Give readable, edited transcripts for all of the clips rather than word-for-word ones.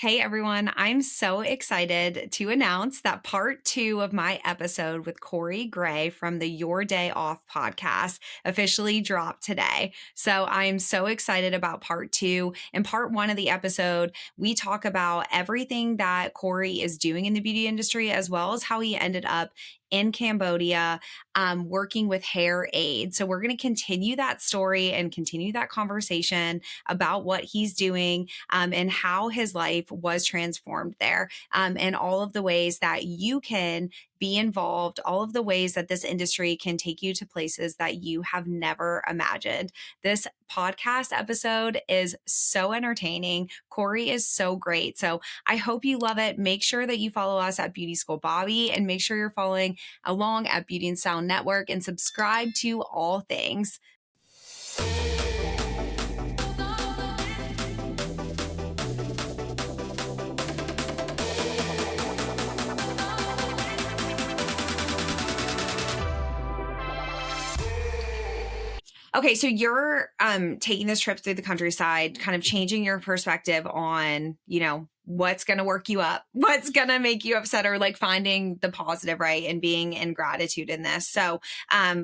Hey everyone, I'm so excited to announce that part two of my episode with Corey Gray from the Your Day Off podcast officially dropped today. So I'm so excited about part two. In part one of the episode, we talk about everything that Corey is doing in the beauty industry, as well as how he ended up in Cambodia working with hair aid. So we're going to continue that story and continue that conversation about what he's doing and how his life was transformed there, and all of the ways that you can be involved, all of the ways that this industry can take you to places that you have never imagined. This podcast episode is so entertaining. Corey is so great. So I hope you love it. Make sure that you follow us at Beauty School Bobbi, and make sure you're following along at Beauty and Sound Network, and subscribe to all things. Okay, so you're taking this trip through the countryside, kind of changing your perspective on, what's going to work you up, what's going to make you upset, or like finding the positive, right? And being in gratitude in this. So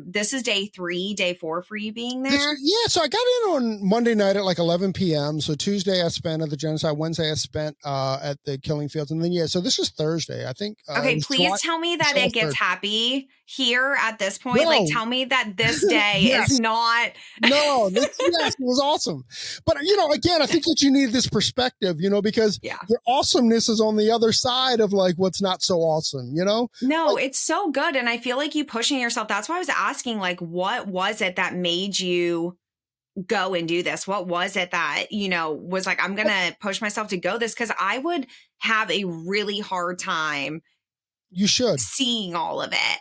this is day 3, day 4 for you being there. Yeah, so I got in on Monday night at like 11 p.m. So Tuesday I spent at the genocide. Wednesday I spent at the killing fields. And then, so this is Thursday, I think. Okay, please tell me that it gets happy here at this point. No. Like, tell me that this day Yes. is not. No, yes, it was awesome. But, again, I think that you need this perspective, because your awesomeness is on the other side of like what's not so awesome, No, like, it's so good. And I feel like you pushing yourself. That's why I was asking, like, what was it that made you go and do this? What was it that, was like, I'm going to push myself to go this? Because I would have a really hard time. You should seeing all of it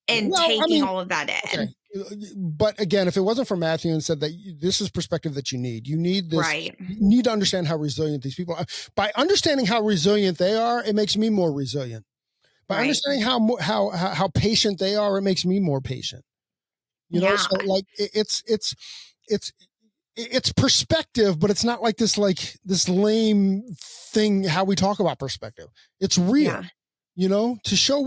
and taking all of that in. Okay. But again, if it wasn't for Matthew and said that this is perspective that you need this, right. You need to understand how resilient these people are. By understanding how resilient they are, it makes me more resilient. By understanding how patient they are, it makes me more patient. So like it's perspective, but it's not like this lame thing how we talk about perspective. It's real. To show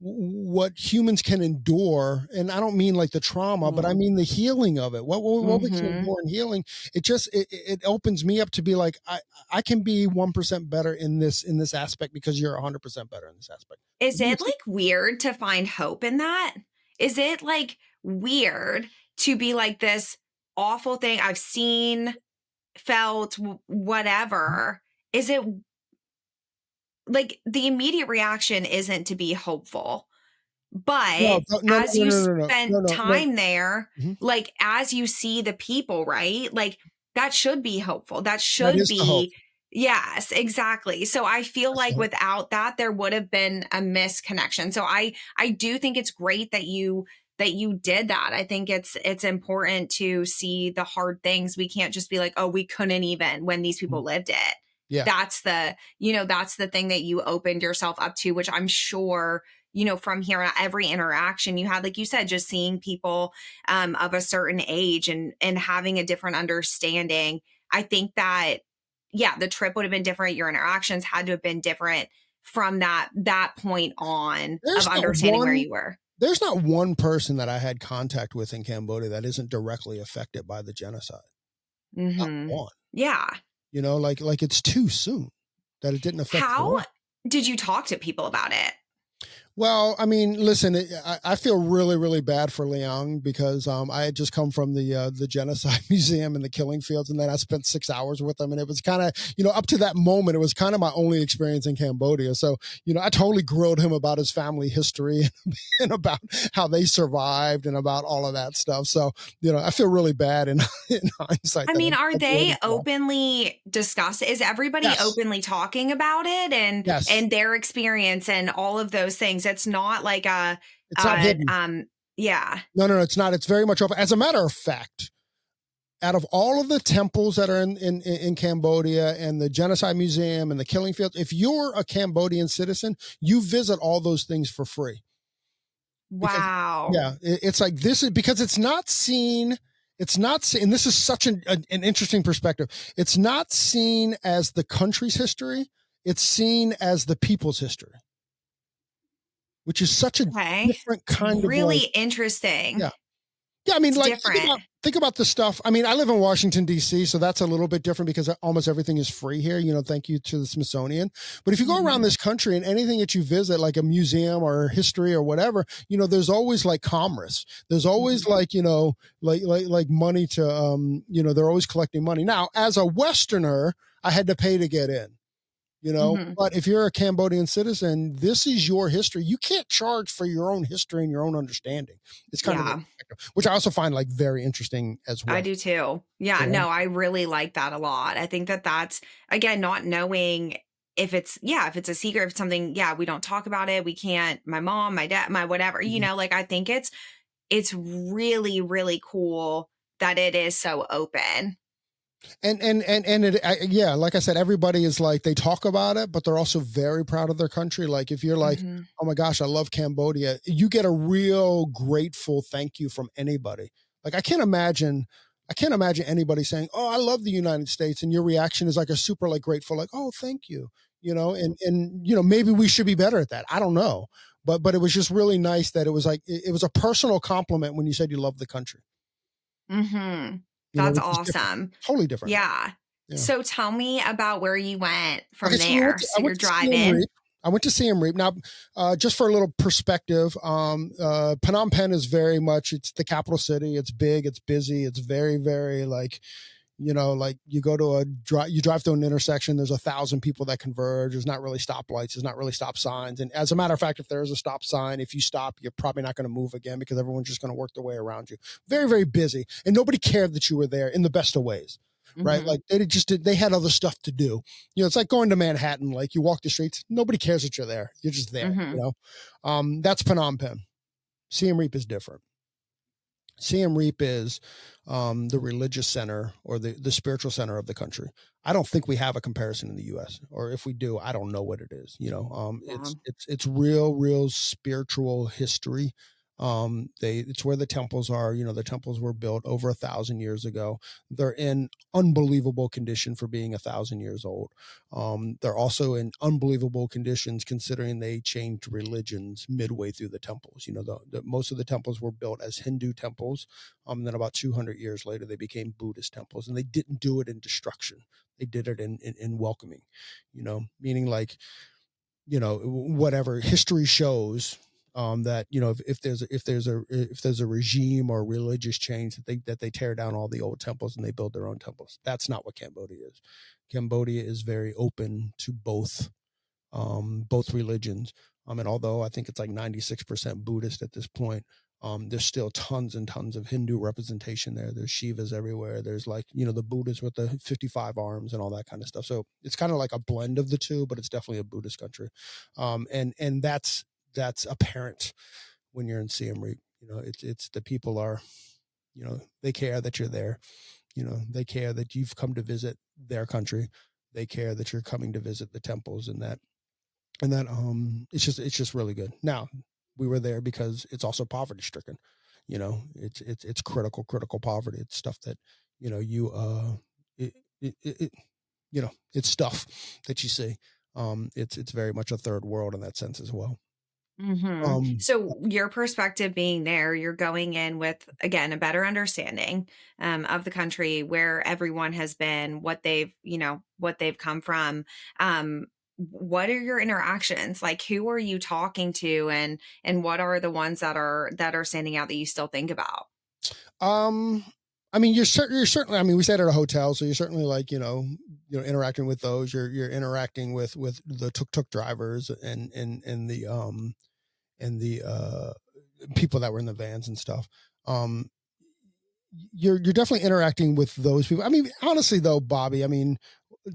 what humans can endure. And I don't mean like the trauma, but I mean the healing of it. What we can endure in healing. It opens me up to be like, I can be 1% better in this aspect because you're 100% better in this aspect. Is it like weird to find hope in that? Is it like weird to be like this awful thing I've seen, felt, whatever? Is it like the immediate reaction isn't to be hopeful, but as you spent time there, like as you see the people, right? Like that should be hopeful. That should be. Yes, exactly. So I feel like without that, there would have been a misconnection. So I do think it's great that you did that. I think it's important to see the hard things. We can't just be like, oh, we couldn't even when these people lived it. Yeah. That's the thing that you opened yourself up to, which I'm sure, from here at every interaction you had, like you said, just seeing people of a certain age and having a different understanding. I think that, the trip would have been different. Your interactions had to have been different from that point on of understanding where you were. There's not one person that I had contact with in Cambodia that isn't directly affected by the genocide. Not one. Yeah. Like it's too soon that it didn't affect. How did you talk to people about it? Well, I mean, listen, I feel really, really bad for Liang because I had just come from the Genocide Museum and the killing fields, and then I spent 6 hours with them, and it was kind of, up to that moment, it was kind of my only experience in Cambodia. So, I totally grilled him about his family history and about how they survived and about all of that stuff. So, I feel really bad in hindsight. I mean, are they openly discussing? Is everybody openly talking about it and their experience and all of those things? It's not like it's not hidden. Yeah. No, it's not. It's very much open. As a matter of fact, out of all of the temples that are in Cambodia and the Genocide Museum and the killing fields, if you're a Cambodian citizen, you visit all those things for free. Wow. Because, it's like this is because it's not seen it's not seen, and this is such an interesting perspective. It's not seen as the country's history. It's seen as the people's history, which is such a Okay. different It's kind of really like, interesting. yeah. Yeah, I mean, It's like different. think about the stuff. I mean, I live in Washington D.C., so that's a little bit different because almost everything is free here. Thank you to the Smithsonian. But if you go around Mhm. this country and anything that you visit, like a museum or history or whatever, there's always like commerce. There's always Mhm. like like money to they're always collecting money. Now, as a Westerner, I had to pay to get in. Mhm. But if you're a Cambodian citizen, this is your history. You can't charge for your own history and your own understanding. It's kind of the Yeah. perspective, which I also find like very interesting as I well. do too. Yeah, You know? no, I really like that a lot. I think that that's again not knowing if it's yeah, if it's a secret, if it's something, yeah, we don't talk about it. We can't my mom, my dad, my whatever, Mhm. like I think it's really really cool that it is so open. And yeah, like I said, everybody is like they talk about it, but they're also very proud of their country. Like if you're like, Mhm. oh my gosh, I love Cambodia, you get a real grateful thank you from anybody. Like I can't imagine anybody saying, "Oh, I love the United States," and your reaction is like a super like grateful, like, "Oh, thank you," and maybe we should be better at that. I don't know, but it was just really nice that it was like it was a personal compliment when you said you love the country, Mhm. That's which is different, awesome. totally different. Yeah. Yeah. So tell me about where you went Okay, from so there. I So went you're to Siem driving. Reap. I went to Siem Reap. Now, just for a little perspective, Phnom Penh is very much, it's the capital city. It's big, it's busy, it's very, very like, like you go to you drive through an intersection, there's 1,000 people that converge. There's not really stoplights, there's not really stop signs. And as a matter of fact, if there is a stop sign, if you stop, you're probably not going to move again because everyone's just going to work their way around you. Very, very busy. And nobody cared that you were there in the best of ways. Right. Mhm. Like they had other stuff to do. It's like going to Manhattan. Like you walk the streets, nobody cares that you're there. You're just there, Mhm. That's Phnom Penh. Siem Reap is different. Siem Reap is the religious center or the spiritual center of the country. I don't think we have a comparison in the U.S. or if we do, I don't know what it is. Yeah. It's real spiritual history. It's where the temples are. The temples were built over 1,000 years ago. They're in unbelievable condition for being 1,000 years old. They're also in unbelievable conditions considering they changed religions midway through the temples. Most of the temples were built as Hindu temples. Then about 200 years later, they became Buddhist temples, and they didn't do it in destruction. They did it in welcoming. Meaning like whatever history shows that if there's a regime or religious change that they tear down all the old temples and they build their own temples. That's not what Cambodia is. Cambodia is very open to both religions. And although I think it's like 96% Buddhist at this point, there's still tons and tons of Hindu representation there. There's Shivas everywhere. There's like, the Buddhas with the 55 arms and all that kind of stuff. So it's kind of like a blend of the two, but it's definitely a Buddhist country. And that's apparent when you're in Siem Reap. It's the people are, they care that you're there. They care that you've come to visit their country. They care that you're coming to visit the temples and that it's just really good. Now we were there because it's also poverty stricken. It's critical poverty. It's stuff that you it, it it's stuff that you see. It's very much a third world in that sense as well. Mhm. um So your perspective being there, you're going in with again a better understanding of the country, where everyone has been, what they've what they've come from. What are your interactions like? Who are you talking to, and what are the ones that are standing out that you still think about? um I mean, you're certainly. I mean, we stayed at a hotel, so you're certainly like interacting with those. You're interacting with the tuk tuk drivers and the people that were in the vans and stuff. Um, you're definitely interacting with those people. I mean, honestly though, Bobby, I mean,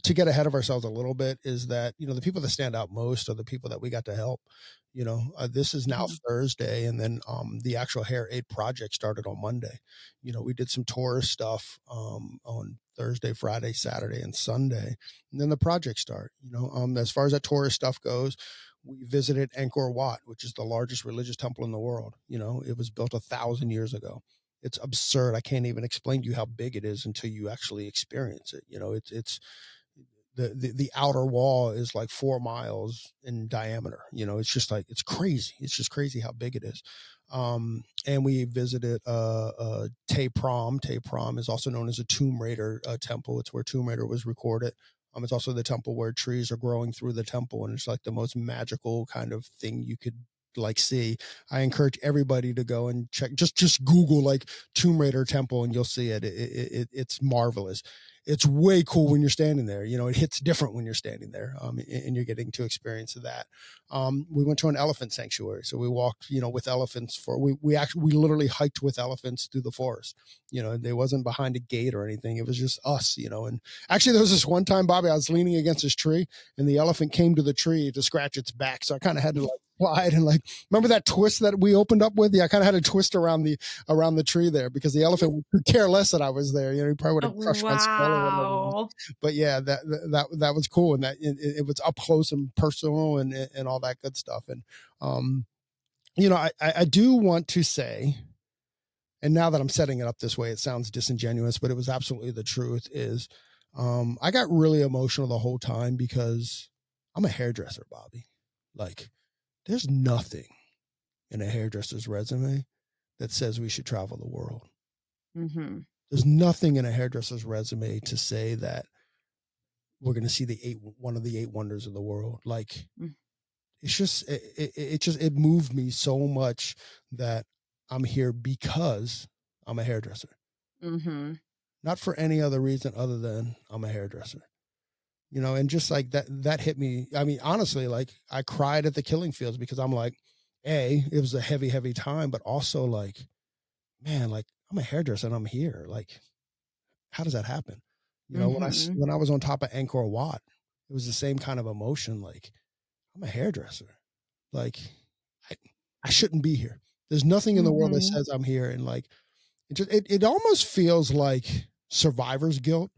to get ahead of ourselves a little bit is that, the people that stand out most are the people that we got to help. This is now Mhm. Thursday, and then the actual Hair Aid project started on Monday. We did some tourist stuff on Thursday, Friday, Saturday, and Sunday, and then the project start. As far as that tourist stuff goes, we visited Angkor Wat, which is the largest religious temple in the world. It was built 1,000 years ago. It's absurd. I can't even explain to you how big it is until you actually experience it. You know, it's the outer wall is like 4 miles in diameter. You know, it's just like, it's crazy. It's just crazy how big it is. And we visited Tay Prom. Tay Prom is also known as a Tomb Raider temple. It's where Tomb Raider was recorded. It's also the temple where trees are growing through the temple, and it's like the most magical kind of thing you could like see. I encourage everybody to go and check. Just Google like Tomb Raider temple, and you'll see it. It's marvelous. It's way cool when you're standing there. You know, it hits different when you're standing there, and you're getting to experience that. We went to an elephant sanctuary, so we walked, you know, with elephants for we literally hiked with elephants through the forest. You know, they wasn't behind a gate or anything. It was just us, you know. And actually, there was this one time, Bobby, I was leaning against this tree, and the elephant came to the tree to scratch its back, so I kind of had to like slide and like, remember that twist that we opened up with? Yeah, I kind of had to twist around the tree there because the elephant could care less that I was there. You know, he probably would have crushed my skull or whatever it was. Wow. But yeah, that was cool, and that it was up close and personal, and all that good stuff. And you know, I do want to say, and now that I'm setting it up this way, it sounds disingenuous, but it was absolutely the truth. Is I got really emotional the whole time because I'm a hairdresser, Bobby. Like, there's nothing in a hairdresser's resume that says we should travel the world. Mm-hmm. There's nothing in a hairdresser's resume to say that we're going to see one of the 8 wonders of the world. Like, it's just, it moved me so much that I'm here because I'm a hairdresser, Mm-hmm. not for any other reason other than I'm a hairdresser, you know. And just like that hit me. I mean, honestly, like, I cried at the killing fields because I'm like, it was a heavy, heavy time, but also like, man, like, I'm a hairdresser and I'm here. Like, how does that happen? You know, Mm-hmm. when I was on top of Angkor Wat, it was the same kind of emotion. Like, I'm a hairdresser. Like, I, I shouldn't be here. There's nothing in the world that Mm-hmm. says I'm here. And like, it almost feels like survivor's guilt,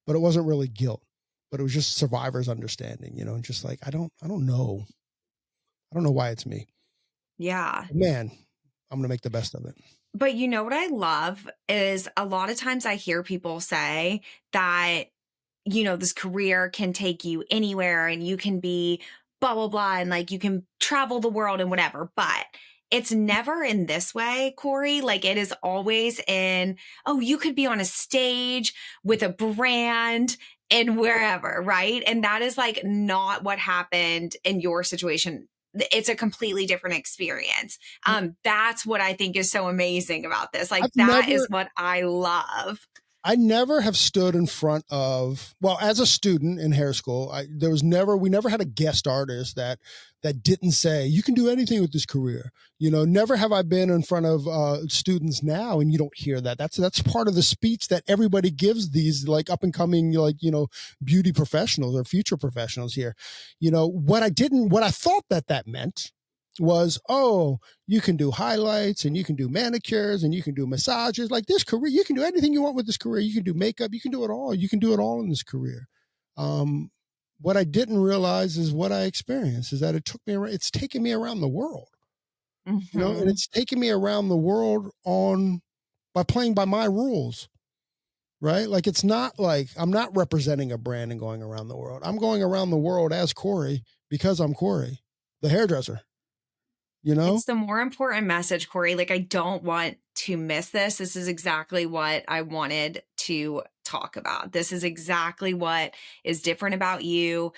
but it wasn't really guilt, but it was just survivor's understanding, you know, and just like, I don't know. I don't know why it's me. Yeah. But man, I'm going to make the best of it. But you know what I love is a lot of times I hear people say that, you know, this career can take you anywhere and you can be blah, blah, blah. And like you can travel the world and whatever. But it's never in this way, Corey. Like it is always in, oh, you could be on a stage with a brand and wherever, right? And that is like not what happened in your situation. It's a completely different experience. That's what I think is so amazing about this. Like I've that is never, what I love. I never have stood in front of, well, as a student in hair school, we never had a guest artist that didn't say, you can do anything with this career. You know, never have I been in front of students now and you don't hear that. That's part of the speech that everybody gives these like up and coming, like, you know, beauty professionals or future professionals here. You know, what I thought that meant was, oh, you can do highlights and you can do manicures and you can do massages. Like, this career, you can do anything you want with this career. You can do makeup, you can do it all. You can do it all in this career. Um, what I didn't realize is what I experienced is that it's taken me around the world, you know, and Hmm. it's taken me around the world by playing by my rules, right? Like, it's not like I'm not representing a brand and going around the world. I'm going around the world as Corey because I'm Corey, the hairdresser, you know? It's the more important message, Corey. Like, I don't want to miss this. This is exactly what I wanted to talk about. This is exactly what is different about you,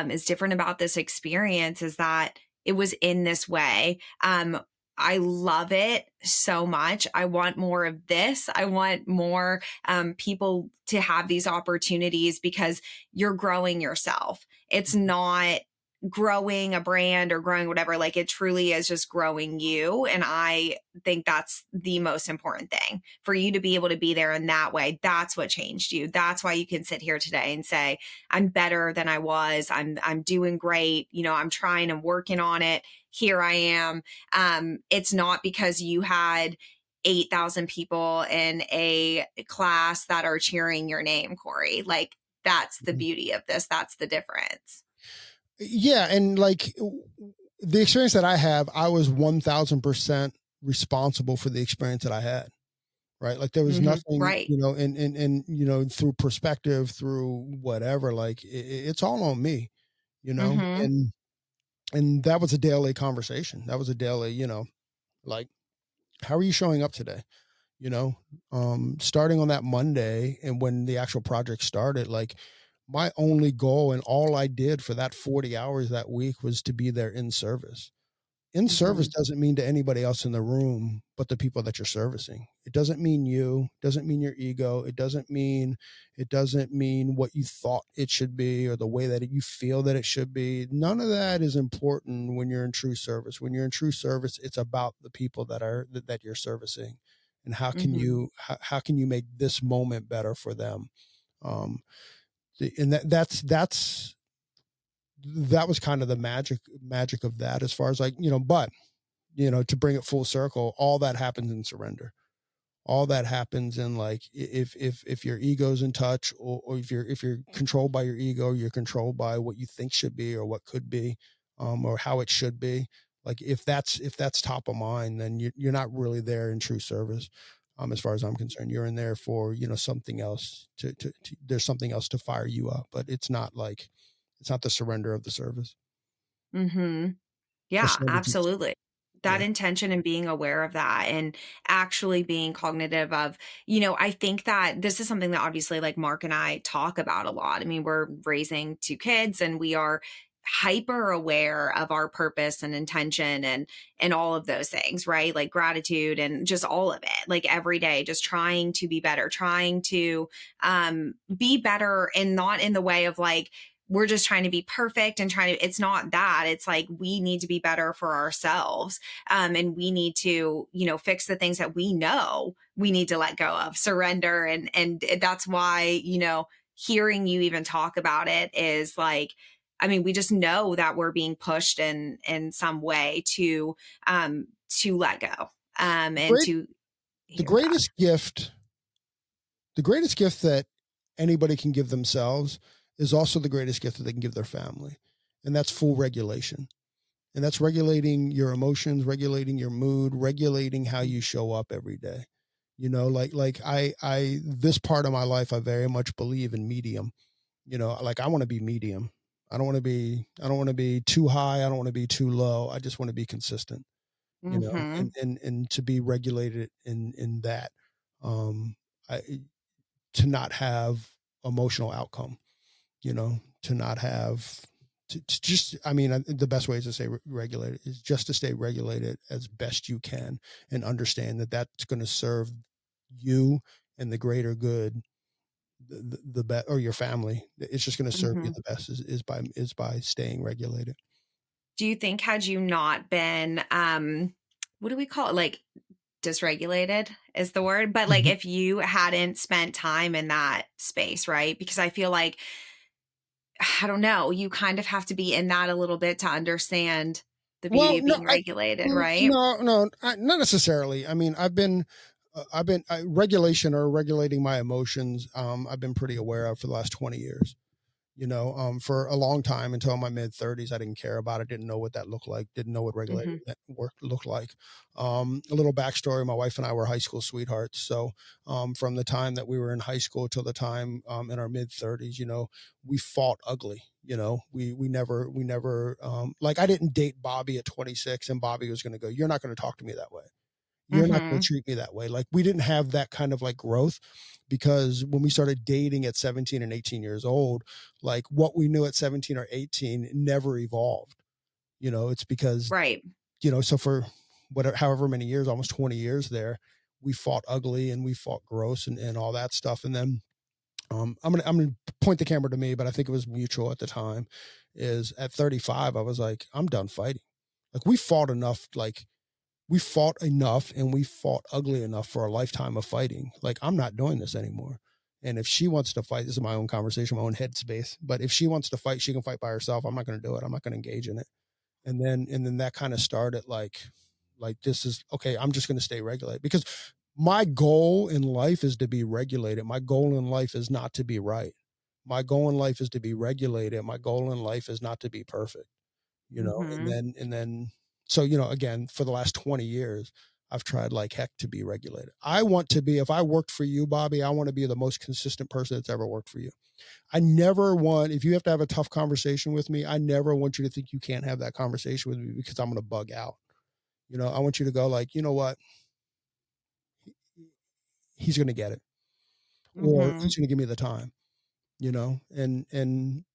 is different about this experience, is that it was in this way. I love it so much. I want more of this. I want more people to have these opportunities because you're growing yourself. It's not growing a brand or growing whatever, like it truly is just growing you. And I think that's the most important thing for you to be able to be there in that way. That's what changed you. That's why you can sit here today and say, I'm better than I was. I'm doing great. You know, I'm trying, I'm working on it. Here I am. It's not because you had 8,000 people in a class that are cheering your name, Corey. Like that's the beauty of this. That's the difference. Yeah, and like, the experience that I have, I was 1000% responsible for the experience that I had. right? Like there was Mhm. nothing, Right. you know, and you know, through perspective, through whatever, like it's all on me, you know, Mhm. and that was a daily conversation. That was a daily, you know, like how are you showing up today? You know, starting on that Monday and when the actual project started, like my only goal and all I did for that 40 hours that week was to be there in service. In service Mhm. doesn't mean to anybody else in the room but the people that you're servicing. It doesn't mean you, doesn't mean your ego, it doesn't mean what you thought it should be or the way that you feel that it should be. None of that is important when you're in true service. When you're in true service, it's about the people that you're servicing and Mhm. how can you make this moment better for them. Um and that was kind of the magic of that as far as like, you know, but you know, to bring it full circle, all that happens in surrender. All that happens in like if your ego's in touch, or if you're controlled by your ego, you're controlled by what you think should be or what could be, or how it should be. Like if that's top of mind, then you're not really there in true service. As far as I'm concerned, you're in there for, you know, something else there's something else to fire you up, but it's not the surrender of the service Mhm. or Yeah, servitude. absolutely. That Yeah. intention and being aware of that and actually being cognitive of, I think that this is something that obviously like Mark and I talk about a lot. I mean, we're raising 2 kids and we are hyper aware of our purpose and intention and all of those things, right? Like gratitude and just all of it. Like every day just trying to be better, trying to be better and not in the way of like we're just trying to be perfect and trying to it's not that it's like we need to be better for ourselves and we need to fix the things that we know we need to let go of surrender and that's why hearing you even talk about it is like I mean we just know that we're being pushed in some way to let go and Great to the hear that. greatest gift the greatest gift that anybody can give themselves is also the greatest gift that they can give their family. And that's full regulation. And that's regulating your emotions, regulating your mood, regulating how you show up every day. You know, like I this part of my life I very much believe in medium. You know, like I want to be medium. I don't want to be too high, I don't want to be too low. I just want to be consistent, you know, Hmm. and to be regulated in that. I to not have emotional outcome, you know, to not have to just, I mean, the best way is to say regulated is just to stay regulated as best you can and understand that that's going to serve you and the greater good, the best, or your family. It's just going to serve you Hmm. the best is by staying regulated. Do you think had you not been what do we call it, like dysregulated is the word, but like Mhm. if you hadn't spent time in that space, right? Because I feel like I don't know, you kind of have to be in that a little bit to understand the beauty Well, of no, being regulated, right? no, not necessarily. I mean, I've been regulation or regulating my emotions. I've been pretty aware of for the last 20 years. You know, for a long time until my mid 30s, I didn't care about it. Didn't know what that looked like. Didn't know what regulating Mhm. that work looked like. A little backstory: my wife and I were high school sweethearts. So, from the time that we were in high school till the time in our mid 30s, you know, we fought ugly. You know, we never like I didn't date Bobbi at 26, and Bobbi was going to go. You're not going to talk to me that way. You're not going to Mhm. treat me that way. Like we didn't have that kind of like growth because when we started dating at 17 and 18 years old, like what we knew at 17 or 18 never evolved. You know, it's because, Right. you know, so for whatever, however many years, almost 20 years there, we fought ugly and we fought gross and all that stuff. And then, I'm going to point the camera to me, but I think it was mutual at the time is at 35. I was like, I'm done fighting. Like we fought enough and we fought ugly enough for a lifetime of fighting. Like, I'm not doing this anymore. And if she wants to fight, this is my own conversation, my own headspace. But if she wants to fight, she can fight by herself. I'm not going to do it. I'm not going to engage in it. And then that kind of started like this is okay. I'm just going to stay regulated because my goal in life is to be regulated. My goal in life is not to be right. My goal in life is to be regulated. My goal in life is not to be perfect, you know, Mhm. and then so, you know, again, for the last 20 years, I've tried like heck to be regulated. I want to be, if I worked for you, Bobbi, I want to be the most consistent person that's ever worked for you. I never want, if you have to have a tough conversation with me, I never want you to think you can't have that conversation with me because I'm going to bug out. I want you to go like, you know what? He's going to get it, or Mhm. he's going to give me the time, and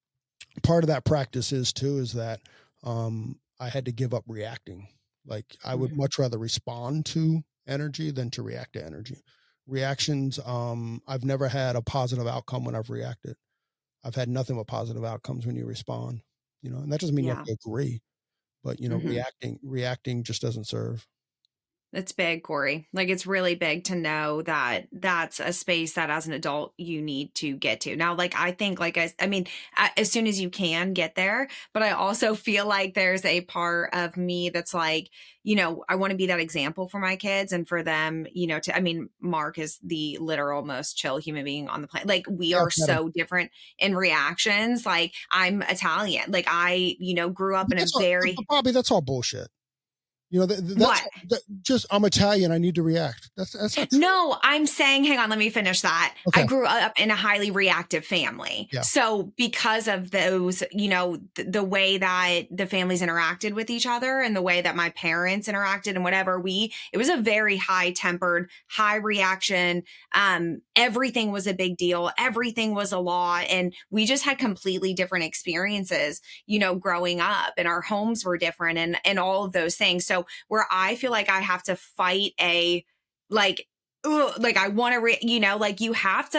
part of that practice is too, is that, I had to give up reacting. Like I would Mhm. much rather respond to energy than to react to energy. Reactions, I've never had a positive outcome when I've reacted. I've had nothing but positive outcomes when you respond, and that doesn't mean you have Yeah. to agree, but Mhm. reacting just doesn't serve. It's big, Corey. Like, it's really big to know that that's a space that as an adult you need to get to. Now, like, I think, like, I mean, as soon as you can get there, but I also feel like there's a part of me that's like, I want to be that example for my kids and for them, I mean, Mark is the literal most chill human being on the planet. Like, we Yeah, are I've met him. so different in reactions. Like, I'm Italian. Like, I, grew up But in a that's all, very, Bobby, that's all bullshit. what? Just, I'm Italian. I need to react. That's not true. No, I'm saying, hang on, let me finish that. I Okay. grew up in a highly reactive family. Yeah. So, because of those, the way that the families interacted with each other and the way that my parents interacted and whatever, it was a very high tempered, high reaction. Everything was a big deal. Everything was a lot. And we just had completely different experiences, growing up, and our homes were different and all of those things. So, where I feel like I have to fight like, ugh, like I want to, like you have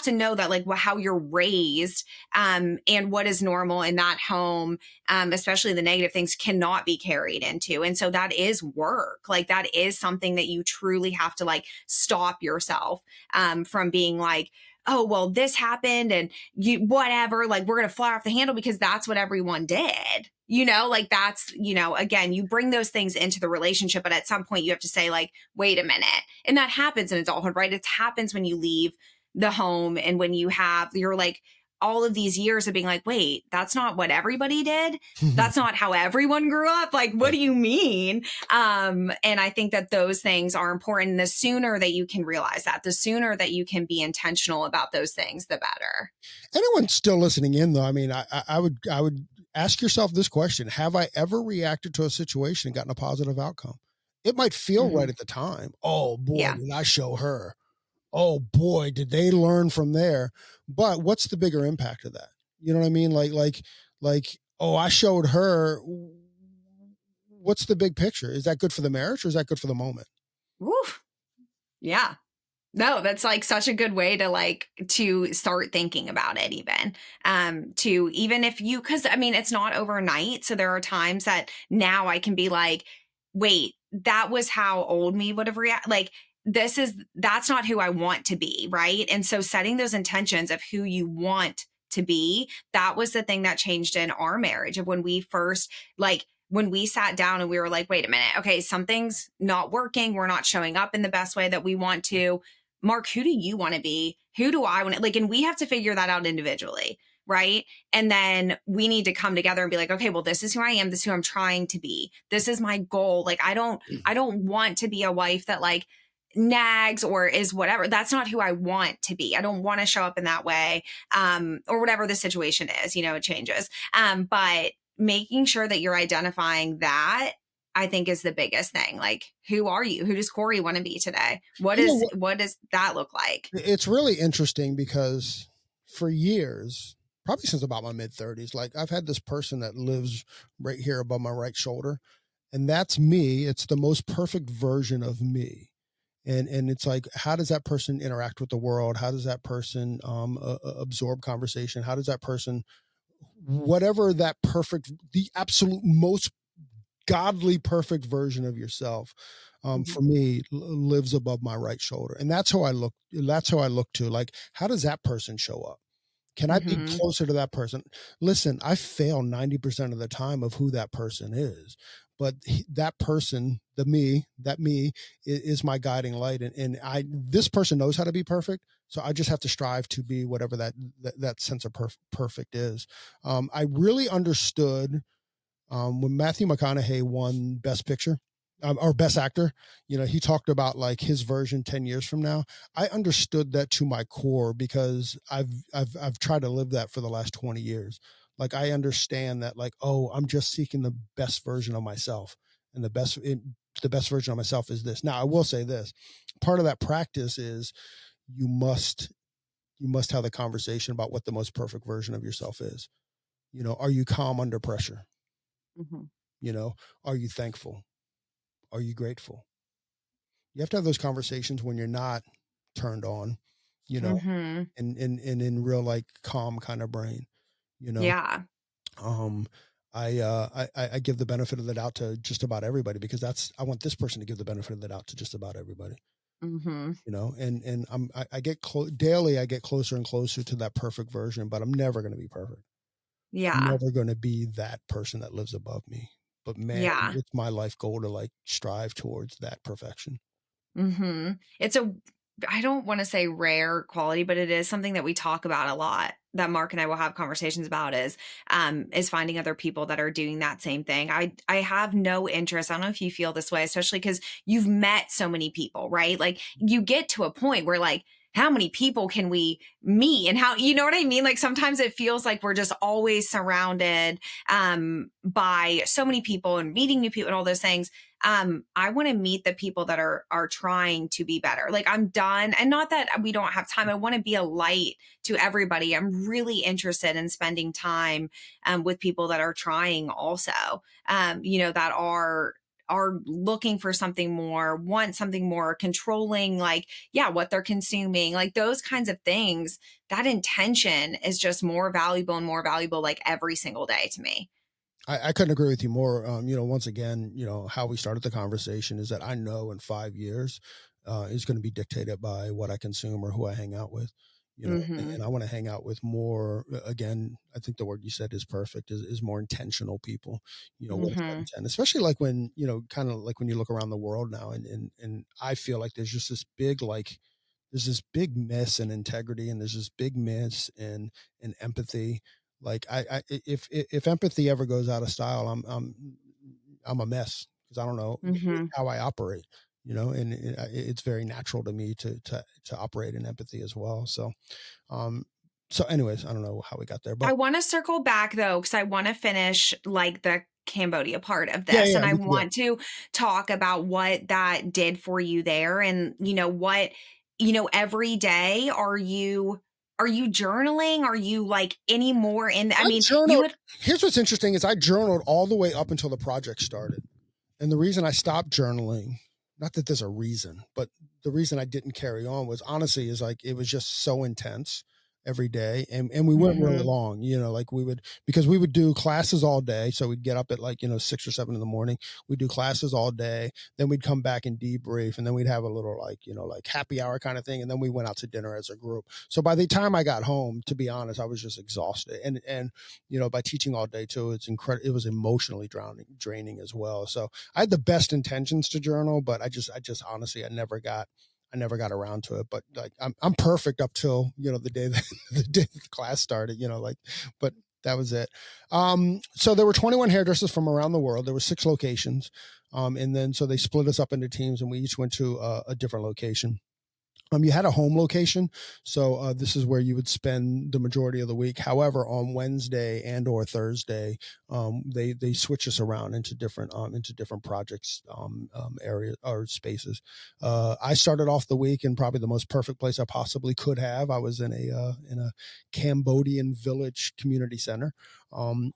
to know that like how you're raised, and what is normal in that home, especially the negative things cannot be carried into. And so that is work. Like that is something that you truly have to like stop yourself, from being like, oh, well, this happened and you, whatever, like we're going to fly off the handle because that's what everyone did. Like that's, again, you bring those things into the relationship, but at some point you have to say, like, wait a minute. And that happens in adulthood, right? It happens when you leave the home and when you're like all of these years of being like, wait, that's not what everybody did. That's not how everyone grew up. Like, what Yeah. do you mean? And I think that those things are important. The sooner that you can realize that, the sooner that you can be intentional about those things, the better. Anyone still listening in though, I mean, I would ask yourself this question: have I ever reacted to a situation and gotten a positive outcome? It might feel right Mhm. at the time. Oh boy, Yeah. did I show her? Oh boy, did they learn from there? But what's the bigger impact of that? You know what I mean? Like, oh, I showed her. What's the big picture? Is that good for the marriage or is that good for the moment? Woof. Yeah. No, that's like such a good way to to start thinking about it even. To even if you, cuz I mean it's not overnight, so there are times that now I can be like, wait, that was how old me would have reacted. Like that's not who I want to be, right? And so setting those intentions of who you want to be, that was the thing that changed in our marriage of when we first when we sat down and we were like, wait a minute, okay, something's not working. We're not showing up in the best way that we want to. Mark, who do you want to be? Who do I want to and we have to figure that out individually, right? And then we need to come together and be like, okay, well, this is who I am. This is who I'm trying to be. This is my goal. Like, I don't want to be a wife that nags or is whatever. That's not who I want to be. I don't want to show up in that way. Or whatever the situation is, it changes. But making sure that you're identifying that, I think, is the biggest thing. Like, who are you? Who does Corey want to be today? You know what? What does that look like? It's really interesting because for years, probably since about my mid 30s, like I've had this person that lives right here above my right shoulder, and that's me. It's the most perfect version of me. And it's like, how does that person interact with the world? How does that person absorb conversation? How does that person, whatever that perfect, the absolute most godly perfect version of yourself, Mhm. for me, lives above my right shoulder, and that's how I look to, like, how does that person show up? Can I be Mhm. closer to that person? Listen, I fail 90% of the time of who that person is, but that person, that me is my guiding light. And this person knows how to be perfect. So I just have to strive to be whatever that sense of perfect is. I really understood, when Matthew McConaughey won Best Picture. or best actor, he talked about like his version 10 years from now. I understood that to my core because I've tried to live that for the last 20 years. Like I understand that, like, oh, I'm just seeking the best version of myself, and the best version of myself is this. Now I will say this, part of that practice is you must have the conversation about what the most perfect version of yourself is. Are you calm under pressure? Mhm. you know are you thankful? Are you grateful? You have to have those conversations when you're not turned on, you know, Mhm. and in real like calm kind of brain, you know. Yeah. Um, I give the benefit of the doubt to just about everybody because I want this person to give the benefit of the doubt to just about everybody, Mhm. and I get daily, I get closer and closer to that perfect version, but I'm never going to be perfect. I'm Yeah. never going to be that person that lives above me. But man, Yeah. it's my life goal to like strive towards that perfection. It's a I don't wanna say rare quality, but it is something that we talk about a lot, that Mark and I will have conversations about is finding other people that are doing that same thing. I have no interest, I don't know if you feel this way, especially because 'cause you've met so many people, right? Like, you get to a point where, like, how many people can we meet and how you know what I mean? Like, sometimes it feels like we're just always surrounded, by so many people and meeting new people and all those things. I want to meet the people that are trying to be better. Like, I'm done, and not that we don't have time. I want to be a light to everybody. I'm really interested in spending time with people that are trying also, that are looking for something more, want something more, controlling, like, yeah, what they're consuming, like those kinds of things. That intention is just more valuable and more valuable, like, every single day to me. I couldn't agree with you more. Once again, how we started the conversation is that I know in 5 years is going to be dictated by what I consume or who I hang out with. Hmm. And I want to hang out with more. Again, I think the word you said is perfect. Is more intentional people. With Hmm. intent, especially like when kind of like when you look around the world now, and I feel like there's just this big like there's this big miss in integrity, and there's this big miss in empathy. Like if empathy ever goes out of style, I'm a mess because I don't know Hmm. how I operate. And it's very natural to me to operate in empathy as well. Um, so anyways, I don't know how we got there, but I wanna circle back though, because I wanna finish, like, the Cambodia part of yeah, this, yeah, and I we can do it. want to talk about what that did for you there and, every day are you journaling? Are you, like, any more in I I mean, you journaled. had Here's what's interesting is I journaled all the way up until the project started. And the reason I stopped journaling, not that there's a reason, but the reason I didn't carry on was honestly is like it was just so intense every day. And we went really Mhm, long, like because we would do classes all day. So we'd get up at like, 6 or 7 in the morning. We'd do classes all day. Then we'd come back and debrief. And then we'd have a little like, like happy hour kind of thing. And then we went out to dinner as a group. So by the time I got home, to be honest, I was just exhausted. And by teaching all day too, it's incredible. It was emotionally draining as well. So I had the best intentions to journal, but I just honestly, I never got around to it. But like, I'm perfect up till the day that the day that the class started. But that was it. So there were 21 hairdressers from around the world. There were 6 locations, and then so they split us up into teams, and we each went to a different location. You had a home location, so this is where you would spend the majority of the week. However, on Wednesday and or Thursday, they switch us around into different projects, area or spaces. I started off the week in probably the most perfect place I possibly could have. I was in a Cambodian village community center.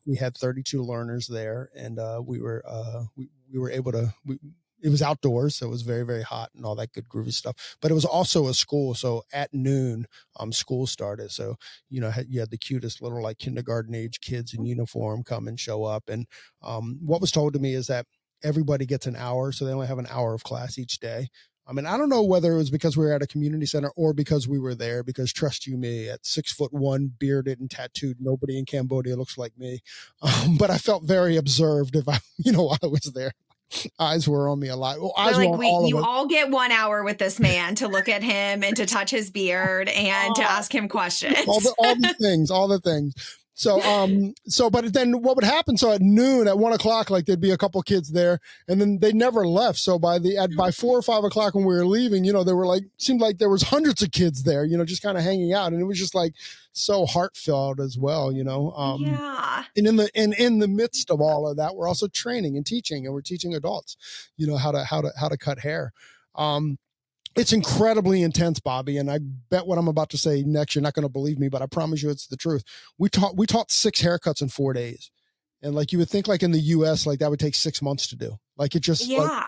We had 32 learners there, and we were able to. It was outdoors, so it was very, very hot and all that good groovy stuff. But it was also a school, so at noon, school started. So you had the cutest little like kindergarten age kids in uniform come and show up. And what was told to me is that everybody gets an hour, so they only have an hour of class each day. I mean, I don't know whether it was because we were at a community center or because we were there. Because trust you me, at 6'1", bearded and tattooed, nobody in Cambodia looks like me. But I felt very observed if I, while I was there. Eyes were on me a lot. Well, they're eyes were like, on "We all of you us. all get 1 hour with this man to look at him and to touch his beard and to Ah, ask him all questions." the things, all the things. But then what would happen? So at noon, at 1 o'clock, like there'd be a couple kids there, and then they never left. So by 4 or 5 o'clock when we were leaving, there were seemed like there was hundreds of kids there, just kind of hanging out, and it was just like so heartfelt as well, Yeah. And in the midst of all of that, we're also training and teaching, and we're teaching adults, how to cut hair. It's incredibly intense, Bobbi, and I bet what I'm about to say next, you're not going to believe me, but I promise you it's the truth. We taught 6 haircuts in 4 days. And you would think in the US, that would take 6 months to do. It just Yeah.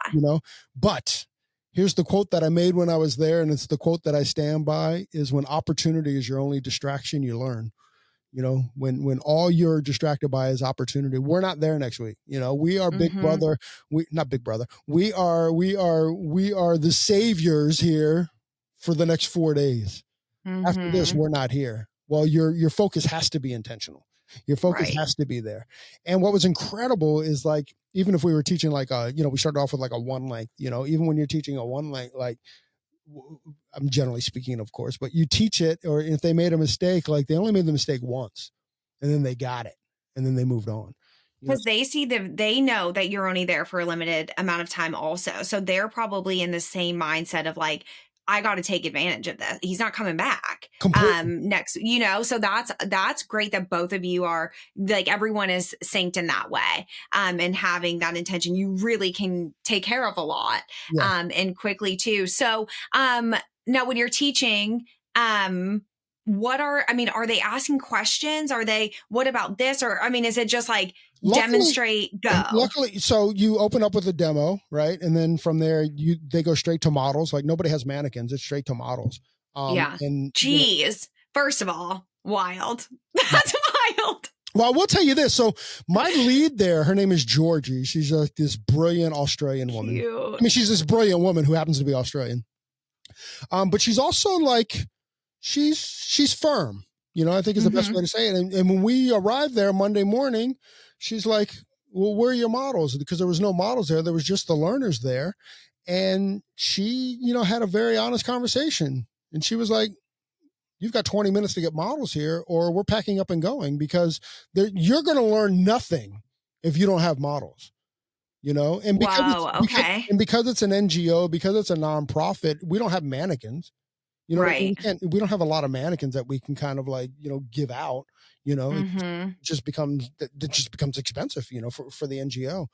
but here's the quote that I made when I was there. And it's the quote that I stand by is when opportunity is your only distraction, you learn. When all you're distracted by is opportunity. We're not there next week. We are Big Brother. We not Big Brother. We are the saviors here for the next 4 days. After this, we're not here. Well, your focus has to be intentional. Your focus Right. has to be there. And what was incredible is even if we were teaching we started off with a one length, even when you're teaching a one length, I'm generally speaking, of course, but you teach it, or if they made a mistake, they only made the mistake once, and then they got it, and then they moved on. Because they know that you're only there for a limited amount of time also. So they're probably in the same mindset of I got to take advantage of this. He's not coming back Completely. next, so that's great that both of you are everyone is synced in that way. And having that intention, you really can take care of a lot and quickly too. So now when you're teaching, are they asking questions? What about this? Or, is it just demonstrate, go? Luckily, so you open up with a demo, right? And then from there, they go straight to models. Nobody has mannequins. It's straight to models. Yeah. And Jeez. First of all, wild. That's wild. Well, I will tell you this. So my lead there, her name is Georgie. She's this brilliant Australian woman. Cute. She's this brilliant woman who happens to be Australian. But she's also she's firm, I think is the best way to say it. And when we arrived there Monday morning, she's like, well, where are your models? Because there was no models there. There was just the learners there. And she, had a very honest conversation. And she was like, you've got 20 minutes to get models here, or we're packing up and going, because you're going to learn nothing if you don't have models. And because it's an NGO, because it's a nonprofit, we don't have mannequins. Right. We don't have a lot of mannequins that we can kind of give out. It just becomes expensive, for the NGO.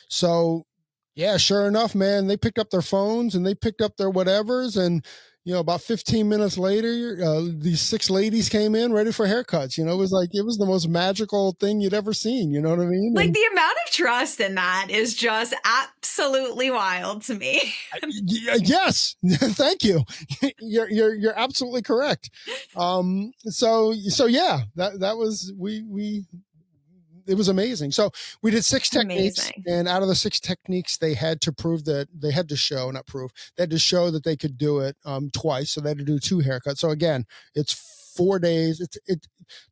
So yeah, sure enough, man, they picked up their phones and they picked up their whatevers, and about 15 minutes later, these 6 ladies came in ready for haircuts. It was the most magical thing you'd ever seen. You know what I mean? The amount of trust in that is just absolutely wild to me. Yes, thank you. You're absolutely correct. So yeah, that was it was amazing. So we did 6 techniques, and out of the 6 techniques, they had to show that they could do it twice. So they had to do 2 haircuts. So again, it's 4 days.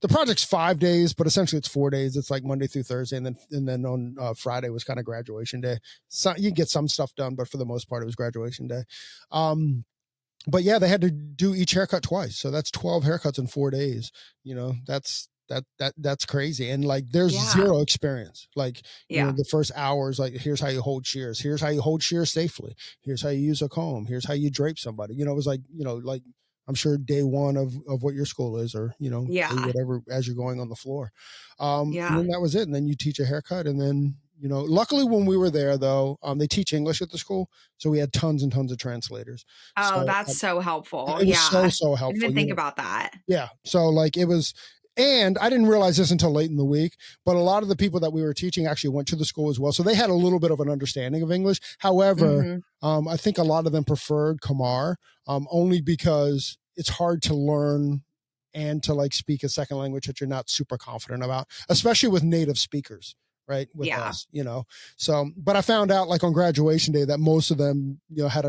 The project's 5 days, but essentially it's 4 days. It's Monday through Thursday, and then on Friday was kind of graduation day. So you get some stuff done, but for the most part, it was graduation day. But yeah, they had to do each haircut twice. So that's 12 haircuts in 4 days. That's crazy. And there's zero experience. The first hours, here's how you hold shears. Here's how you hold shears safely. Here's how you use a comb. Here's how you drape somebody. It was I'm sure day one of what your school is, or, whatever, as you're going on the floor. And then that was it. And then you teach a haircut, and then, luckily when we were there though, they teach English at the school. So we had tons and tons of translators. Oh, that's so helpful. It was so helpful. I didn't even think about that. Yeah. So it was, and I didn't realize this until late in the week, but a lot of the people that we were teaching actually went to the school as well. So they had a little bit of an understanding of English. However, I think a lot of them preferred Khmer, only because it's hard to learn and to speak a second language that you're not super confident about, especially with native speakers, right? With us, So, but I found out on graduation day that most of them, had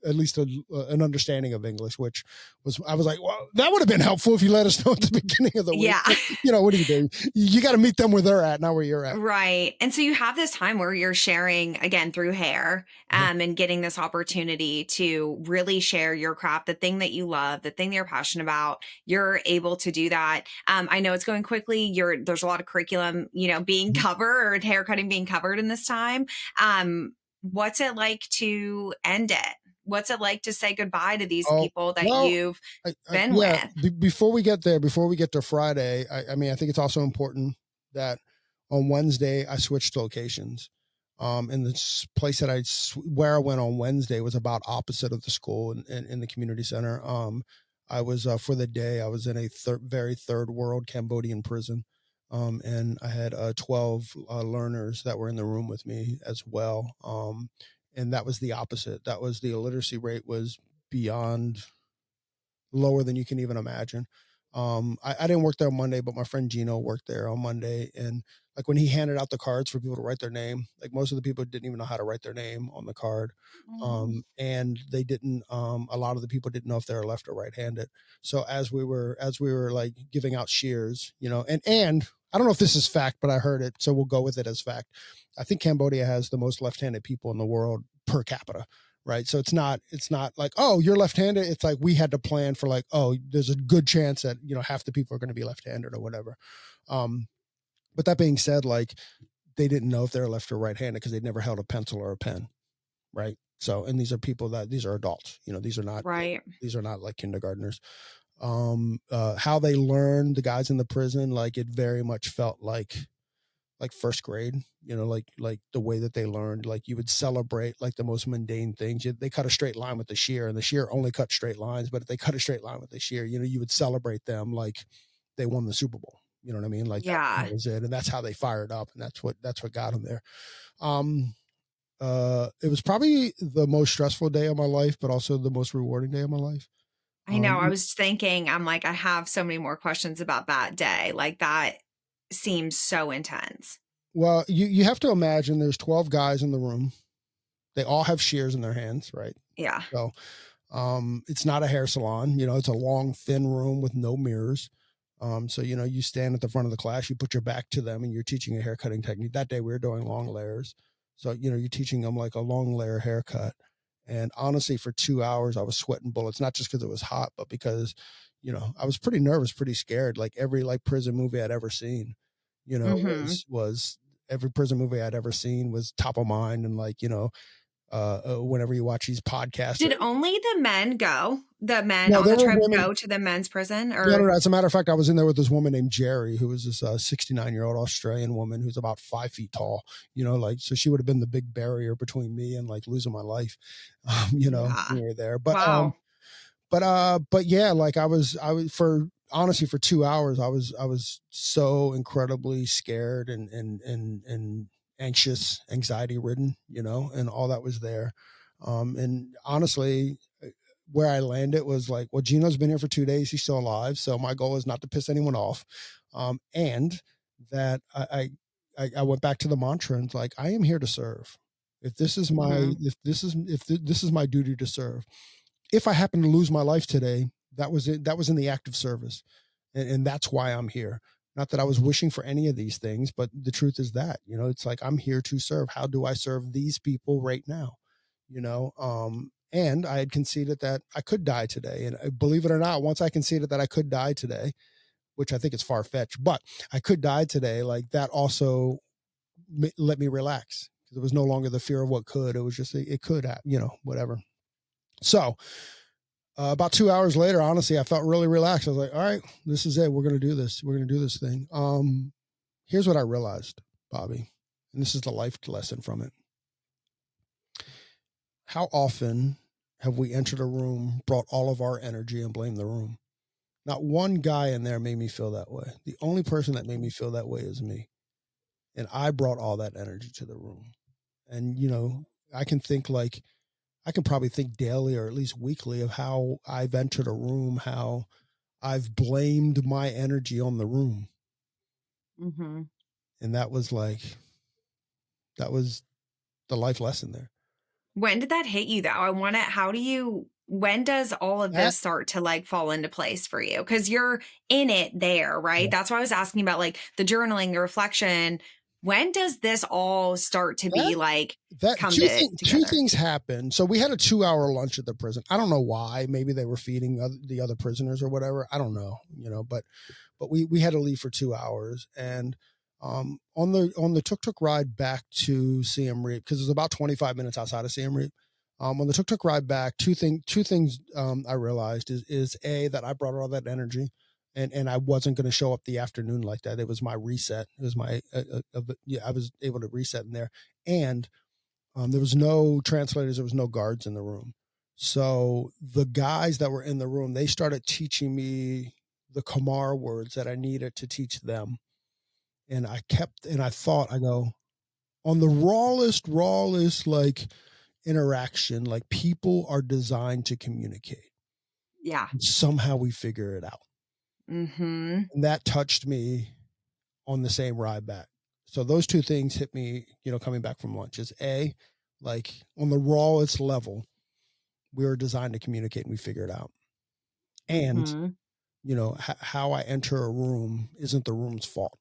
at least an understanding of English, which was, I was like, well, that would have been helpful if you let us know at the beginning of the week. Yeah. But, what do you do? You got to meet them where they're at, not where you're at. Right. And so you have this time where you're sharing again through hair, Uh-huh. and getting this opportunity to really share your craft, the thing that you love, the thing that you're passionate about. You're able to do that. I know it's going quickly. There's a lot of curriculum, being Mhm. covered, or hair cutting being covered in this time. What's it like to end it? What's it like to say goodbye to these Oh, people that well, you've been yeah. with? Before we get there, before we get to Friday, I mean, I think it's also important that on Wednesday I switched locations. And this place that where I went on Wednesday was about opposite of the school in the community center. I was for the day I was in a very third world Cambodian prison. And I had 12 learners that were in the room with me as well. And that was the opposite. That was the illiteracy rate was beyond lower than you can even imagine. I didn't work there on Monday, but my friend Gino worked there on Monday. And like when he handed out the cards for people to write their name, like most of the people didn't even know how to write their name on the card. Mm. And they didn't, a lot of the people didn't know if they were left or right handed. So as we were like giving out shears, and I don't know if this is fact, but I heard it. So we'll go with it as fact. I think Cambodia has the most left-handed people in the world per capita, right? So it's not like, oh, you're left-handed. It's like we had to plan for like, oh, there's a good chance that half the people are going to be left-handed or whatever. um but that being said, like they didn't know if they were left or right-handed because they'd never held a pencil or a pen, right? So, and these are adults, Right. these are not like kindergartners. How they learned, the guys in the prison, like it very much felt like first grade, like the way that they learned, like you would celebrate like the most mundane things. They cut a straight line with the shear, and the shear only cut straight lines. But if they cut a straight line with the shear, you would celebrate them like they won the Super Bowl. You know what I mean? Like that Yeah. was it, and that's how they fired up, and that's what got them there. Um, it was probably the most stressful day of my life, but also the most rewarding day of my life. I know. I Um, was thinking, I'm like, I have so many more questions about that day. Like that seems so intense. well, you have to imagine there's 12 guys in the room. They all have shears in their hands, right? Yeah. So it's not a hair salon. It's a long, thin room with no mirrors. So you stand at the front of the class, you put your back to them, and you're teaching a hair cutting technique. That day we were doing long layers, so you're teaching them like a long layer haircut. And honestly, for 2 hours, I was sweating bullets, not just because it was hot, but because I was pretty nervous, pretty scared. Like every like prison movie I'd ever seen, Hmm. was every prison movie I'd ever seen was top of mind, and like whenever you watch these podcasts. Did only the men go? The men No, on there the were trip women. go to the men's prison, No, no, or no. As a matter of fact, I was in there with this woman named Jerry, who was this 69-year-old Australian woman who's about 5 feet tall. Like so she would have been the big barrier between me and like losing my life. yeah. When we were there. Wow. But yeah, like I was for honestly for 2 hours, I was so incredibly scared and anxious, anxiety ridden, and all that was there. And honestly, where I landed was like, well, Gino's been here for 2 days. He's still alive. So my goal is not to piss anyone off. And that I went back to the mantra and like, I am here to serve. If this is my, Hmm. this is my duty to serve. If I happen to lose my life today, that was it. That was in the act of service. And that's why I'm here. Not that I was wishing for any of these things, but the truth is that, it's like, I'm here to serve. How do I serve these people right now? And I had conceded that I could die today. And believe it or not, once I conceded that I could die today, which I think is far fetched, but I could die today, like that also let me relax because it was no longer the fear of what could. It was just, it could happen, whatever. So about 2 hours later, honestly, I felt really relaxed. I was like, all right, this is it. We're going to do this. We're going to do this thing. Here's what I realized, Bobby, and this is the life lesson from it. How often have we entered a room, brought all of our energy, and blamed the room? Not one guy in there made me feel that way. The only person that made me feel that way is me. And I brought all that energy to the room. And, I can think like, I can probably think daily or at least weekly of how I've entered a room, how I've blamed my energy on the room. Hmm. And that was the life lesson there. When did that hit you though? I wanna how do you when does all of That this start to, like, fall into place for you? Because 'Cause you're in it there, right? That's why I was asking about, like, the journaling, the reflection. When does this all start to that be, like, that come to two together? things happened. So we had a 2-hour lunch at the prison. I don't know why. Maybe they were feeding the other prisoners or whatever. I don't know, but we had to leave for 2 hours. And on the tuk tuk ride back to Siem Reap, because it was about 25 minutes outside of Siem Reap. On the tuk tuk ride back, two things I realized is a that I brought all that energy, and I wasn't going to show up the afternoon like that. It was my reset. It was my yeah. I was able to reset in there, and there was no translators. There was no guards in the room. So the guys that were in the room, they started teaching me the Khmer words that I needed to teach them. And I thought, I go, on the rawest, like interaction, like people are designed to communicate. Yeah. And somehow we figure it out. Mhm. And that touched me on the same ride back. So those two things hit me, coming back from lunch is A, like on the rawest level, we were designed to communicate and we figure it out. And, Mhm. how I enter a room isn't the room's fault.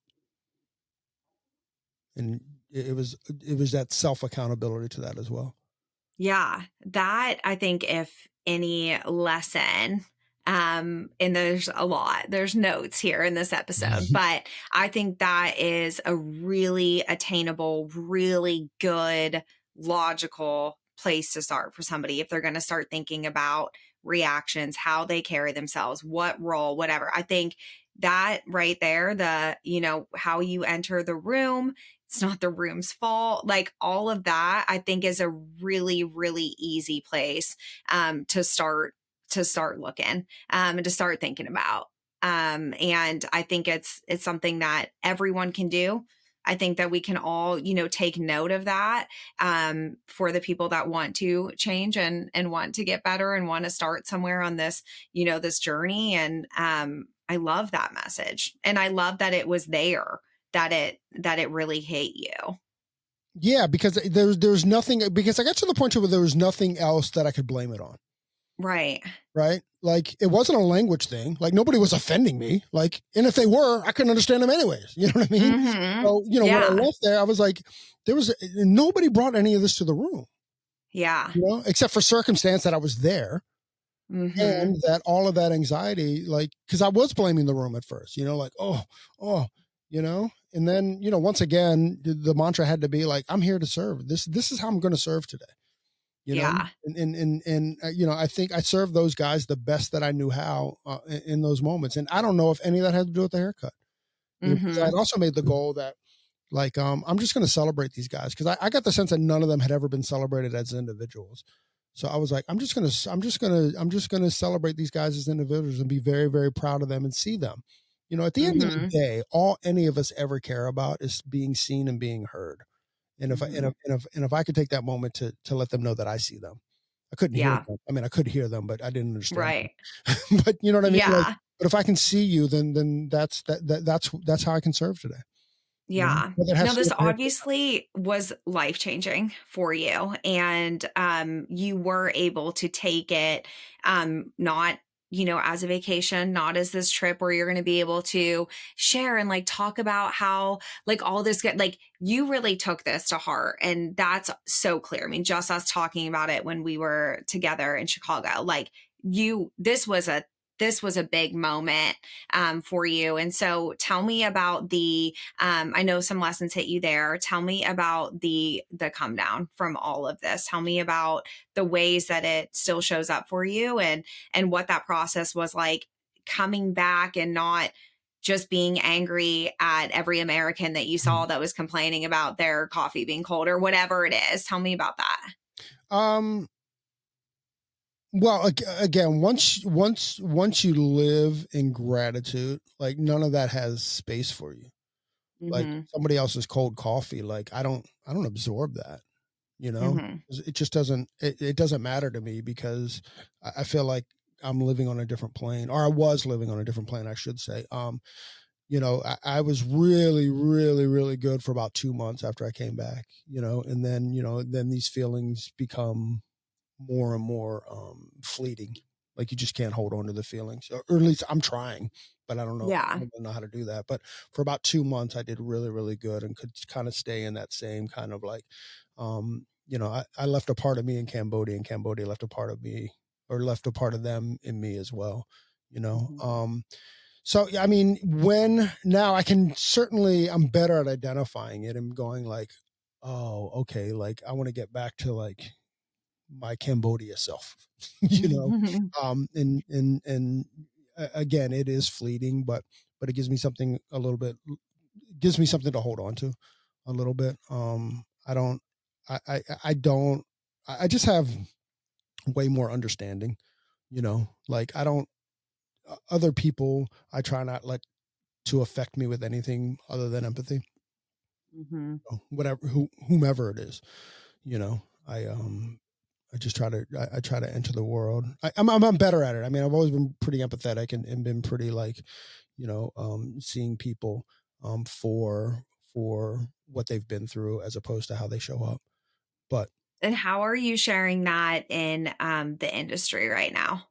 And it was that self accountability to that as well. Yeah, that I think if any lesson, and there's a lot, there's notes here in this episode, but I think that is a really attainable, really good, logical place to start for somebody if they're going to start thinking about reactions, how they carry themselves, what role, whatever. I think that right there, how you enter the room, it's not the room's fault. Like all of that, I think is a really, really easy place to start looking and to start thinking about. And I think it's something that everyone can do. I think that we can all, take note of that for the people that want to change and want to get better and want to start somewhere on this, this journey. And I love that message, and I love that it was there that it really hit you. Yeah, because there's nothing, because I got to the point where there was nothing else that I could blame it on. Right. Right? Like it wasn't a language thing. Like nobody was offending me. Like, and if they were, I couldn't understand them anyways. You know what I mean? Mhm. So, when I Yeah. left there, I was like, nobody brought any of this to the room, Yeah. except for circumstance that I was there, Mhm. and that all of that anxiety, like, because I was blaming the room at first, like, oh, and then, once again, the mantra had to be like, I'm here to serve. This is how I'm going to serve today. you know Yeah. I think I served those guys the best that I knew how, in those moments. And I don't know if any of that had to do with the haircut, because I Mhm. had also made the goal that, like, I'm just going to celebrate these guys, because I got the sense that none of them had ever been celebrated as individuals. So I was like, I'm just going to celebrate these guys as individuals and be very, very proud of them and see them. At the end of the Mhm. day, all any of us ever care about is being seen and being heard. And if I and Mhm. if and if and if I could take that moment to let them know that I see them. I couldn't hear Yeah. them. I mean, I could hear them, but I didn't understand them. Right. But you know what I mean? Like, Yeah. but if I can see you, then that's how I can serve today. Yeah. Whether it has Now to do this with the haircut. obviously was life-changing for you, and, you were able to take it, not, as a vacation, not as this trip where you're gonna be able to share and, like, talk about how, like, all this good like, you really took this to heart, and that's so clear. I mean, just us talking about it when we were together in Chicago, like, you this was a big moment, for you, and so tell me about I know some lessons hit you there. Tell me about the come down from all of this. Tell me about the ways that it still shows up for you, and what that process was like coming back and not just being angry at every American that you saw that was complaining about their coffee being cold or whatever it is. Tell me about that. Um, well, again, once you live in gratitude, like none of that has space for you. Like Mhm. somebody else's cold coffee, like I don't absorb that. you know? Mhm. 'Cause it just it doesn't matter to me, because I feel like I'm living on a different plane, or I was living on a different plane, I should say. I was really, really, really good for about 2 months after I came back, and then, then these feelings become more and more fleeting. Like you just can't hold on to the feelings, or at least I'm trying, but I don't know. I Yeah. don't know how to do that. But for about 2 months, I did really, really good and could kind of stay in that same kind of like, I left a part of me in Cambodia, and Cambodia left a part of me, or left a part of them in me as well. You know, Mhm. um, so, yeah, I mean, when now I can certainly, I'm better at identifying it and going like, oh, okay, like I want to get back to like my Cambodia self, you know, and again, it is fleeting, but it gives me something a little bit, gives me something to hold on to a little bit. I don't, I don't, I just have way more understanding, like I don't, other people, I try not let to affect me with anything other than empathy, Mhm. whatever, whomever it is, you know, I just try to, I try to enter the world. I'm better at it. I mean, I've always been pretty empathetic and been pretty like, seeing people, for what they've been through as opposed to how they show up. But, And how are you sharing that in, the industry right now?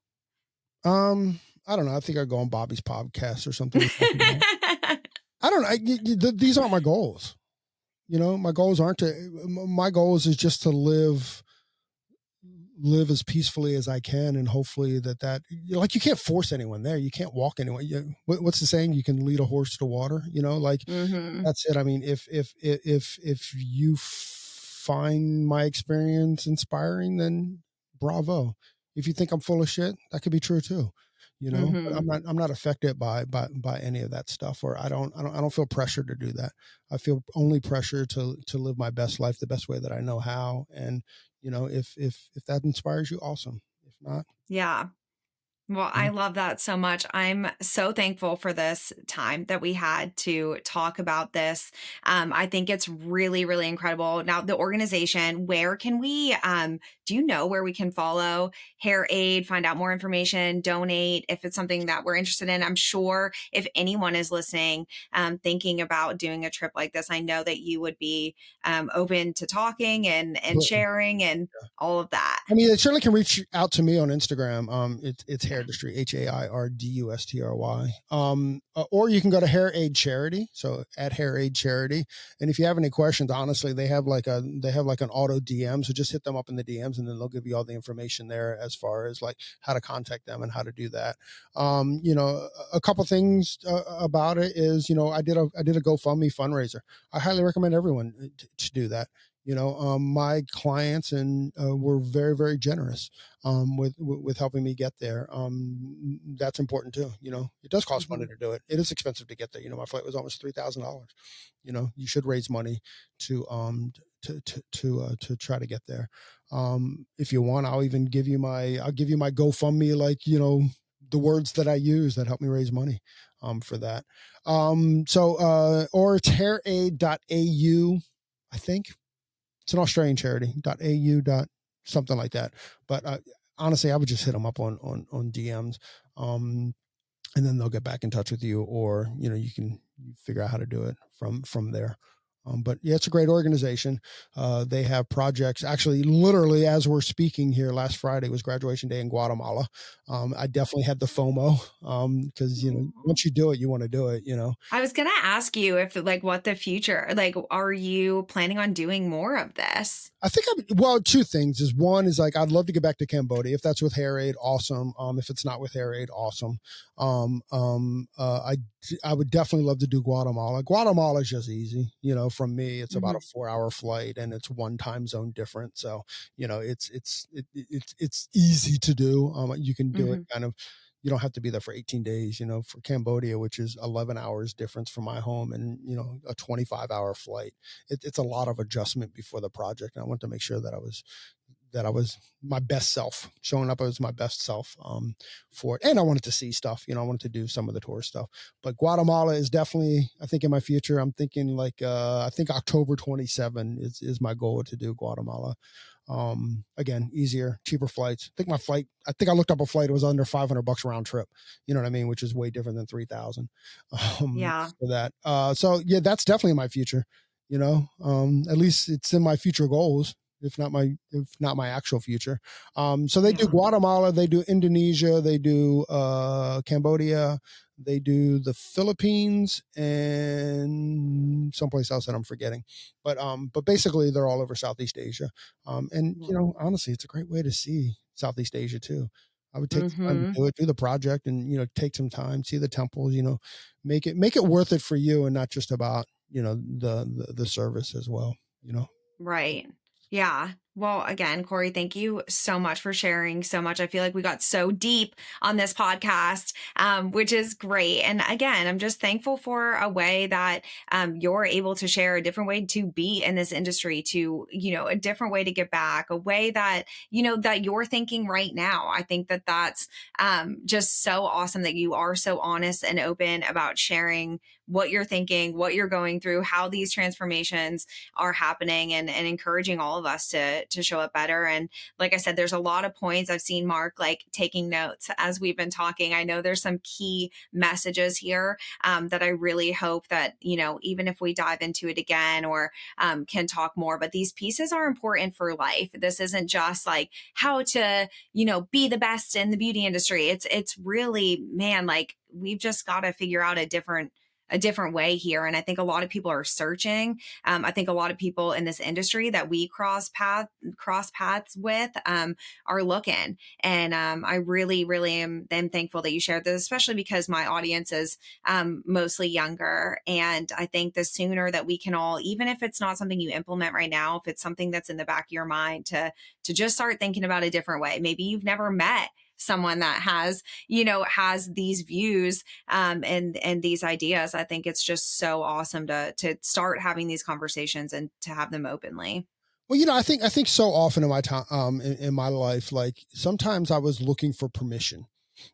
I don't know. I think I go on Bobby's podcast or something and talk about, I don't know. These aren't my goals. My goals aren't to, my goals is just to live as peacefully as I can, and hopefully that like you can't force anyone there. You can't walk anyone. What's the saying? You can lead a horse to water. Like Mhm. that's it. I mean, if you find my experience inspiring, then bravo. If you think I'm full of shit, that could be true too. But Mhm. I'm not affected by any of that stuff, or I don't feel pressure to do that. I feel only pressure to live my best life the best way that I know how. And if that inspires you, awesome. If not, Yeah. Well, I mm, love that so much. I'm so thankful for this time that we had to talk about this. I think it's really, really incredible. Now, the organization, where can we, do you know where we can follow Hair Aid, find out more information, donate if it's something that we're interested in? I'm sure if anyone is listening, thinking about doing a trip like this, I know that you would be open to talking and absolutely. sharing and all of that. I mean, they certainly can reach out to me on Instagram. It's Hairdustry, Hairdustry. Or you can go to Hair Aid Charity, so at Hair Aid Charity. And if you have any questions, honestly, they have like an auto DM, so just hit them up in the DMs, and then they'll give you all the information there as far as like how to contact them and how to do that. A couple things about it is, I did a GoFundMe fundraiser. I highly recommend everyone to do that. My clients and were very, very generous with helping me get there. That's important too. It does cost money Mhm. to do it. It is expensive to get there. My flight was almost $3,000. You should raise money to try to get there. If you want, I'll give you my GoFundMe, like, the words that I use that help me raise money for that. Or it's hairaid.au, I think. It's an Australian charity. .au. Something like that. But honestly, I would just hit them up on DMs, and then they'll get back in touch with you, or you figure out how to do it from there. But yeah, it's a great organization. They have projects. Actually, literally, as we're speaking here, last Friday was graduation day in Guatemala. I definitely had the FOMO because Aw. once you do it, you want to do it. I was gonna ask you if like what the future like, are you planning on doing more of this? I think well, two things is one is like, I'd love to get back to Cambodia. If that's with Hair Aid, awesome. If it's not with Hair Aid, awesome. I would definitely love to do Guatemala. Guatemala is just easy. From me, it's about a Mhm, 4 hour flight, and it's one time zone different. So, it's easy to do. You can do it mhm, kind of, you don't have to be there for 18 days, for Cambodia, which is 11 hours difference from my home, and, a 25-hour flight. It's a lot of adjustment before the project. And I wanted to make sure that that I was my best self, showing up as my best self for it. And I wanted to see stuff, I wanted to do some of the tour stuff. But Guatemala is definitely, I think, in my future. I'm thinking like I think October 27 is my goal to do Guatemala. Again, easier, cheaper flights. I think I looked up a flight, it was under $500 round trip, you know what I mean, which is way different than 3,000 Yeah. for that. So yeah, that's definitely my future, at least it's in my future goals, if not my actual future. So they do Yeah. Guatemala, they do Indonesia, they do Cambodia, they do the Philippines, and someplace else that I'm forgetting. But basically they're all over Southeast Asia. And honestly, it's a great way to see Southeast Asia too. I would take the time to Mhm. do the project, and take some time, see the temples, make it worth it for you, and not just about the service as well. You know. Right. Yeah. Well, again, Corey, thank you so much for sharing so much. I feel like we got so deep on this podcast, which is great. And again, I'm just thankful for a way that you're able to share a different way to be in this industry, to, a different way to get back, a way that, that you're thinking right now. I think that that's just so awesome that you are so honest and open about sharing what you're thinking, what you're going through, how these transformations are happening, and encouraging all of us to show up better. And like I said, there's a lot of points I've seen Mark like taking notes as we've been talking. I know there's some key messages here that I really hope that, even if we dive into it again or can talk more, but these pieces are important for life. This isn't just like how to, be the best in the beauty industry. It's really, man, like we've just got to figure out a different way here. And I think a lot of people are searching. I think a lot of people in this industry that we cross paths with are looking. And I really, really am thankful that you shared this, especially because my audience is mostly younger. And I think the sooner that we can all, even if it's not something you implement right now, if it's something that's in the back of your mind, to just start thinking about a different way. Maybe you've never met someone that has these views and these ideas. I think it's just so awesome to start having these conversations and to have them openly. Well, I think so often in my time, in my life, like sometimes I was looking for permission,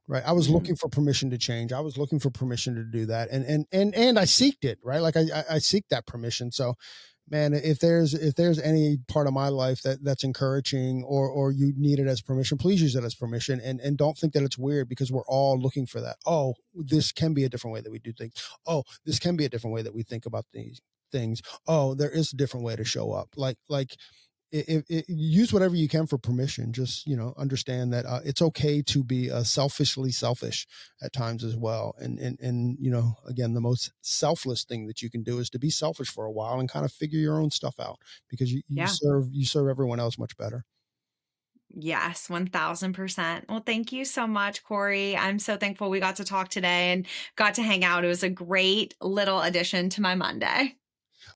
right? I was Mhm. looking for permission to change. I was looking for permission to do that, and I seeked it, right? Like I seek that permission. So, man, if there's any part of my life that's encouraging, or you need it as permission, please use it as permission, and don't think that it's weird, because we're all looking for that. Oh, this can be a different way that we do things. Oh, this can be a different way that we think about these things. Oh, there is a different way to show up. Like use whatever you can for permission. Just understand that it's okay to be selfishly selfish at times as well. And again, the most selfless thing that you can do is to be selfish for a while and kind of figure your own stuff out, because you Yeah. serve everyone else much better. Yes, 1000%. Well, thank you so much, Corey. I'm so thankful we got to talk today and got to hang out. It was a great little addition to my Monday.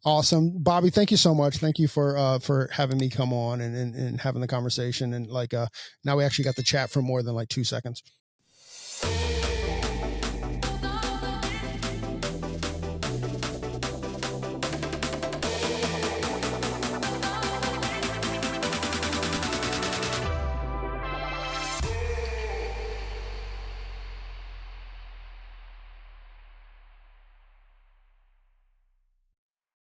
Awesome, Bobby. Thank you so much. Thank you for having me come on, and having the conversation. And like now we actually got the chat for more than like 2 seconds.